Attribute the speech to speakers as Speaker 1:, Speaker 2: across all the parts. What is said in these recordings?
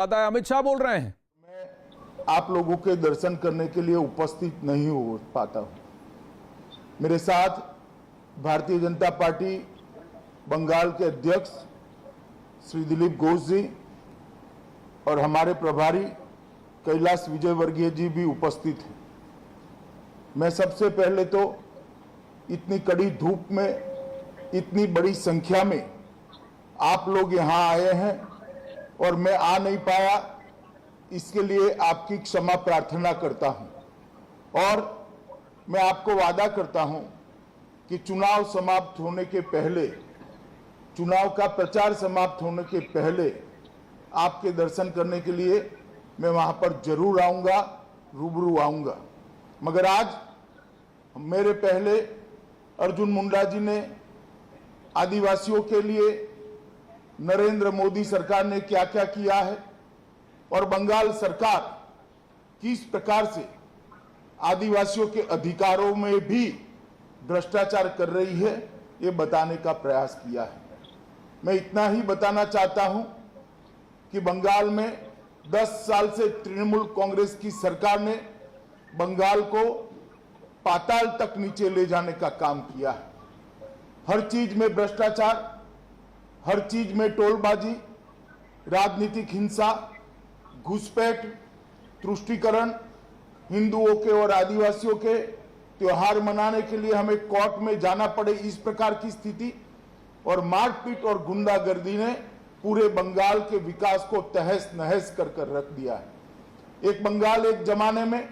Speaker 1: अमित शाह बोल रहे हैं।
Speaker 2: मैं आप लोगों के दर्शन करने के लिए उपस्थित नहीं हो पाता हूं। मेरे साथ भारतीय जनता पार्टी बंगाल के अध्यक्ष श्री दिलीप घोष जी और हमारे प्रभारी कैलाश विजयवर्गीय जी भी उपस्थित हैं। मैं सबसे पहले तो इतनी कड़ी धूप में इतनी बड़ी संख्या में आप लोग यहाँ आए हैं और मैं आ नहीं पाया, इसके लिए आपकी क्षमा प्रार्थना करता हूं। और मैं आपको वादा करता हूं कि चुनाव समाप्त होने के पहले, चुनाव का प्रचार समाप्त होने के पहले आपके दर्शन करने के लिए मैं वहां पर जरूर आऊंगा, रूबरू आऊंगा। मगर आज मेरे पहले अर्जुन मुंडा जी ने आदिवासियों के लिए नरेंद्र मोदी सरकार ने क्या क्या किया है और बंगाल सरकार किस प्रकार से आदिवासियों के अधिकारों में भी भ्रष्टाचार कर रही है, ये बताने का प्रयास किया है। मैं इतना ही बताना चाहता हूं कि बंगाल में 10 साल से तृणमूल कांग्रेस की सरकार ने बंगाल को पाताल तक नीचे ले जाने का काम किया है। हर चीज में भ्रष्टाचार, हर चीज में टोलबाजी, राजनीतिक हिंसा, घुसपैठ, तुष्टीकरण, हिंदुओं के और आदिवासियों के त्योहार मनाने के लिए हमें कोर्ट में जाना पड़े, इस प्रकार की स्थिति और मारपीट और गुंडागर्दी ने पूरे बंगाल के विकास को तहस नहस कर रख दिया है। एक बंगाल एक जमाने में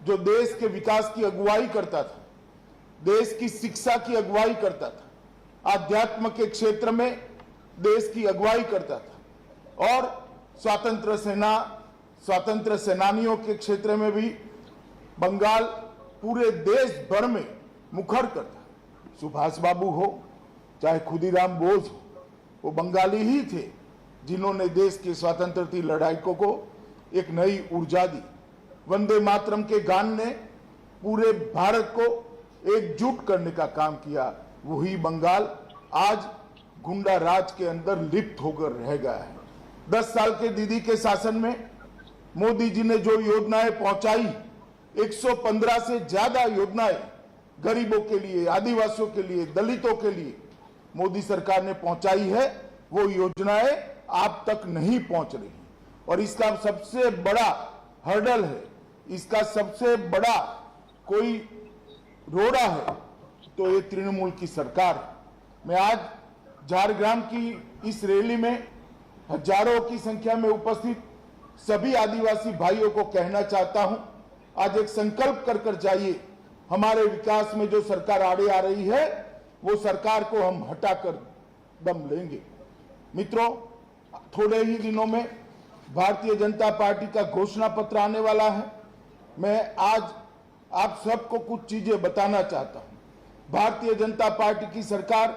Speaker 2: जो देश के विकास की अगुवाई करता था, देश की शिक्षा की अगुवाई करता था, आध्यात्म के क्षेत्र में देश की अगुवाई करता था और स्वातंत्र सेनानियों के क्षेत्र में भी बंगाल पूरे देश भर में मुखर करता। सुभाष बाबू हो चाहे खुदीराम बोस हो, वो बंगाली ही थे जिन्होंने देश की स्वतंत्रता लड़ाई को एक नई ऊर्जा दी। वंदे मातरम के गान ने पूरे भारत को एकजुट करने का काम किया। वही बंगाल आज गुंडा राज के अंदर लिप्त होकर रह गया है। 10 साल के दीदी के शासन में मोदी जी ने जो योजनाएं पहुंचाई, 115 से ज्यादा योजनाएं गरीबों के लिए, आदिवासियों के लिए, दलितों के लिए मोदी सरकार ने पहुंचाई है, वो योजनाएं आप तक नहीं पहुंच रही और इसका सबसे बड़ा हर्डल है, इसका सबसे बड़ा कोई रोड़ा है तो ये तृणमूल की सरकार है। मैं आज झारग्राम की इस रैली में हजारों की संख्या में उपस्थित सभी आदिवासी भाइयों को कहना चाहता हूं, आज एक संकल्प कर जाइए। हमारे विकास में जो सरकार आड़े आ रही है वो सरकार को हम हटाकर दम लेंगे। मित्रों, थोड़े ही दिनों में भारतीय जनता पार्टी का घोषणा पत्र आने वाला है। मैं आज आप सबको कुछ चीजें बताना चाहता हूं। भारतीय जनता पार्टी की सरकार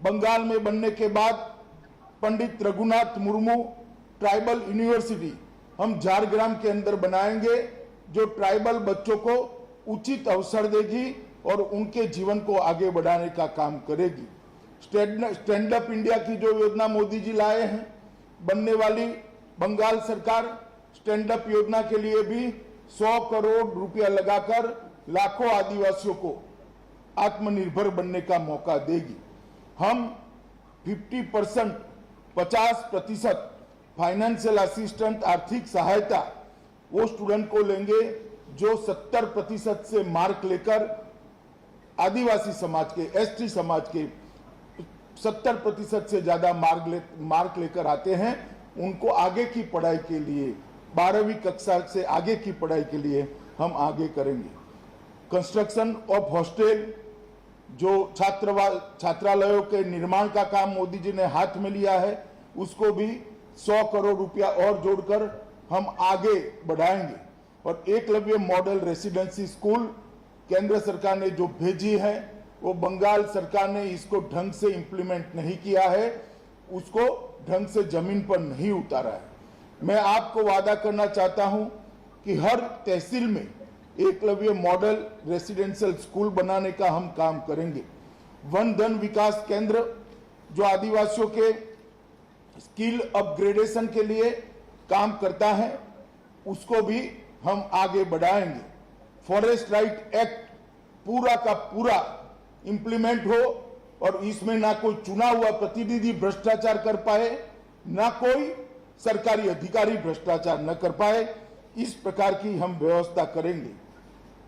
Speaker 2: बंगाल में बनने के बाद पंडित रघुनाथ मुर्मू ट्राइबल यूनिवर्सिटी हम झारग्राम के अंदर बनाएंगे, जो ट्राइबल बच्चों को उचित अवसर देगी और उनके जीवन को आगे बढ़ाने का काम करेगी। स्टैंड अप इंडिया की जो योजना मोदी जी लाए हैं, बनने वाली बंगाल सरकार स्टैंड अप योजना के लिए भी 100 करोड़ रुपया लगाकर लाखों आदिवासियों को आत्मनिर्भर बनने का मौका देगी। हम 50% फाइनेंशियल असिस्टेंट आर्थिक सहायता वो स्टूडेंट को लेंगे जो 70% से मार्क लेकर आदिवासी समाज के, एसटी समाज के 70% से ज्यादा मार्क लेकर आते हैं। उनको आगे की पढ़ाई के लिए 12वीं कक्षा से आगे की पढ़ाई के लिए हम आगे करेंगे। कंस्ट्रक्शन ऑफ हॉस्टल, जो छात्रालयों के निर्माण का काम मोदी जी ने हाथ में लिया है, उसको भी 100 करोड़ रुपया और जोड़कर हम आगे बढ़ाएंगे। और एकलव्य मॉडल रेसिडेंसी स्कूल केंद्र सरकार ने जो भेजी है, वो बंगाल सरकार ने इसको ढंग से इंप्लीमेंट नहीं किया है, उसको ढंग से जमीन पर नहीं उतारा है। मैं आपको वादा करना चाहता हूं कि हर तहसील में एकलव्य मॉडल रेसिडेंशियल स्कूल बनाने का हम काम करेंगे। वन धन विकास केंद्र जो आदिवासियों के स्किल अपग्रेडेशन के लिए काम करता है, उसको भी हम आगे बढ़ाएंगे। फॉरेस्ट राइट एक्ट पूरा का पूरा इंप्लीमेंट हो और इसमें ना कोई चुना हुआ प्रतिनिधि भ्रष्टाचार कर पाए, ना कोई सरकारी अधिकारी भ्रष्टाचार न कर पाए, इस प्रकार की हम व्यवस्था करेंगे।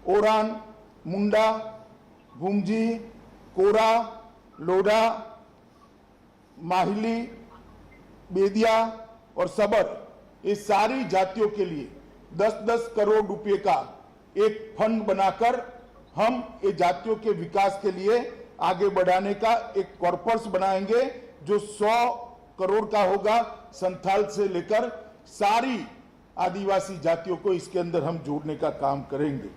Speaker 2: ओरान, मुंडा, भूमजी, कोरा, लोढ़ा, माहिली, बेदिया और सबर, ये सारी जातियों के लिए 10-10 करोड़ रुपए का एक फंड बनाकर हम ये जातियों के विकास के लिए आगे बढ़ाने का एक कॉर्पस बनाएंगे जो 100 करोड़ का होगा। संथाल से लेकर सारी आदिवासी जातियों को इसके अंदर हम जोड़ने का काम करेंगे।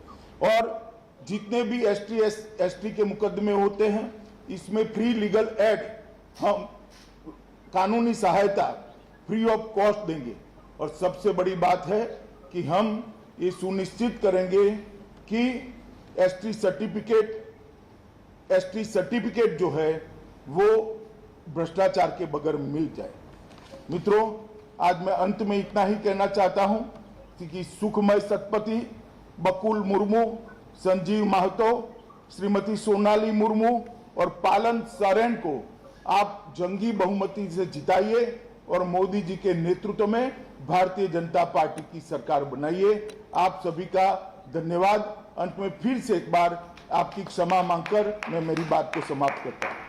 Speaker 2: और जितने भी एसटी के मुकदमे होते हैं, इसमें फ्री लीगल एड, हम कानूनी सहायता फ्री ऑफ कॉस्ट देंगे। और सबसे बड़ी बात है कि हम ये सुनिश्चित करेंगे कि एसटी सर्टिफिकेट जो है वो भ्रष्टाचार के बगैर मिल जाए। मित्रों, आज मैं अंत में इतना ही कहना चाहता हूं कि सुखमय सतपथी, बकुल मुर्मू, संजीव महतो, श्रीमती सोनाली मुर्मू और पालन सोरेन को आप जंगी बहुमति से जिताइए और मोदी जी के नेतृत्व में भारतीय जनता पार्टी की सरकार बनाइए। आप सभी का धन्यवाद। अंत में फिर से एक बार आपकी क्षमा मांगकर मैं मेरी बात को समाप्त करता हूं।